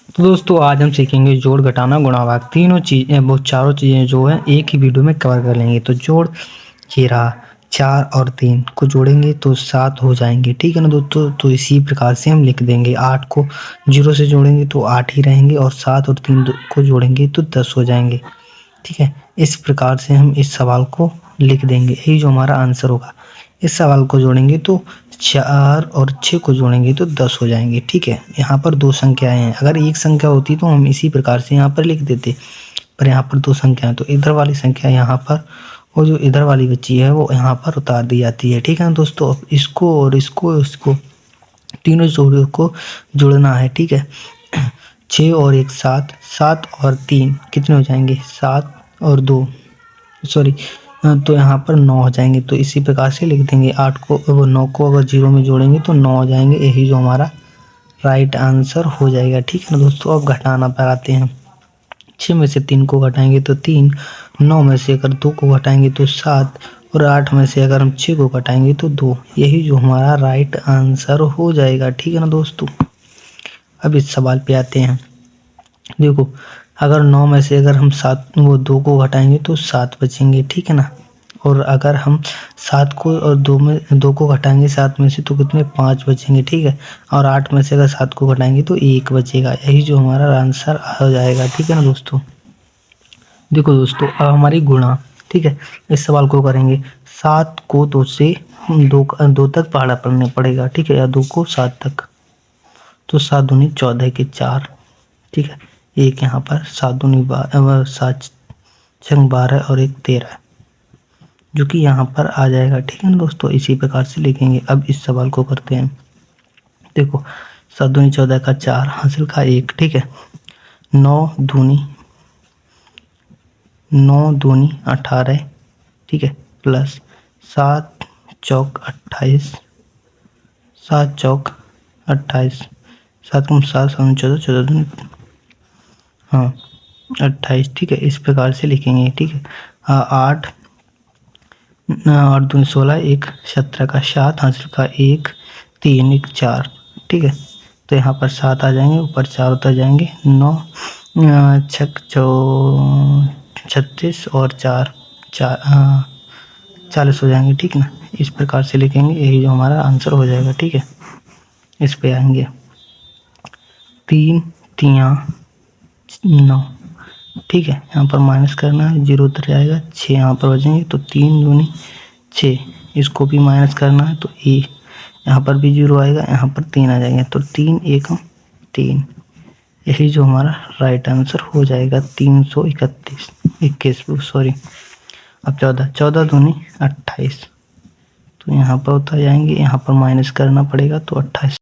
तो दोस्तों आज हम सीखेंगे जोड़, घटाना, गुणा, भाग। तीनों चीज़ें, वो चारों चीज़ें जो है एक ही वीडियो में कवर कर लेंगे। तो जोड़, ये रहा 4 और 3 को जोड़ेंगे तो 7 हो जाएंगे, ठीक है ना दोस्तों। तो इसी प्रकार से हम लिख देंगे। 8 को 0 से जोड़ेंगे तो 8 ही रहेंगे, और 7 और 3 को जोड़ेंगे तो 10 हो जाएंगे, ठीक है। इस प्रकार से हम इस सवाल को लिख देंगे, यही जो हमारा आंसर होगा। इस सवाल को जोड़ेंगे तो 4 और 6 को जोड़ेंगे तो 10 हो जाएंगे, ठीक है। यहाँ पर दो संख्याएं हैं, अगर एक संख्या होती तो हम इसी प्रकार से यहाँ पर लिख देते, पर यहाँ पर दो संख्या है तो इधर वाली संख्या यहाँ पर, और जो इधर वाली बची है वो यहाँ पर उतार दी जाती है, ठीक है ना दोस्तों। अब इसको और इसको तीनों जोड़ों को जोड़ना है, ठीक है। 6 और 1 7, 7 और 3 कितने हो जाएंगे? 7 और 2, सॉरी, तो यहाँ पर 9 हो जाएंगे। तो इसी प्रकार से लिख देंगे। 8 को, वो 9 को अगर 0 में जोड़ेंगे तो 9 हो जाएंगे, यही जो हमारा राइट आंसर हो जाएगा, ठीक है ना दोस्तों। अब घटाना पर आते हैं। 6 में से 3 को घटाएंगे तो 3, 9 में से अगर 2 को घटाएंगे तो 7, और 8 में से अगर हम 6 को घटाएंगे तो 2, यही जो हमारा राइट आंसर हो जाएगा, ठीक है ना दोस्तों। अब इस सवाल पे आते हैं। देखो, अगर 9 में से अगर हम 2 को घटाएंगे तो 7 बचेंगे, ठीक है ना। और अगर हम 7 को और 2 को घटाएंगे 7 में से तो कितने? 5 बचेंगे, ठीक है। और 8 में से अगर 7 को घटाएंगे तो 1 बचेगा, यही जो हमारा आंसर आ जाएगा, ठीक है ना दोस्तों। देखो दोस्तों, अब हमारी गुणा, ठीक है। इस सवाल को करेंगे। 7 को 2 से 2 तक पहाड़ा पढ़ने पड़ेगा, ठीक है, या 2 को 7 तक। तो 7 दूनी 14 के 4, ठीक है। एक यहाँ पर 7 दूनी 7 छंग 12 और एक 13, जो कि यहाँ पर आ जाएगा, ठीक है ना दोस्तों। इसी प्रकार से लिखेंगे। अब इस सवाल को करते हैं। देखो, 7 दूनी 14 का 4, हासिल का 1, ठीक है। 9 दूनी 18, ठीक है, प्लस 7 चौक 28, 7 चौक 28, 7 कम 7 7 14, 14 दूनी, हाँ, 28, ठीक है। इस प्रकार से लिखेंगे, ठीक है। 8 8 दूनी 16, एक 17 का 7, हासिल का 1, 3 एक 4, ठीक है। तो यहाँ पर 7 आ जाएंगे, ऊपर 4 उतर जाएंगे। 9 छक 36 और 4 40 हो जाएंगे, ठीक है ना। इस प्रकार से लिखेंगे, यही जो हमारा आंसर हो जाएगा, ठीक है। इस पे आएंगे। 3 तियाँ 9, ठीक है। यहाँ पर माइनस करना है, 0 उतर जाएगा। 6 यहाँ पर बचेंगे, तो 3 दूनी 6, इसको भी माइनस करना है तो यहाँ पर भी 0 आएगा, यहाँ पर 3 आ जाएंगे, तो 3 1 3, यही जो हमारा राइट आंसर हो जाएगा। 331 सॉरी। अब 14 दूनी 28, तो यहाँ पर उतर जाएंगे, यहाँ पर माइनस करना पड़ेगा, तो 28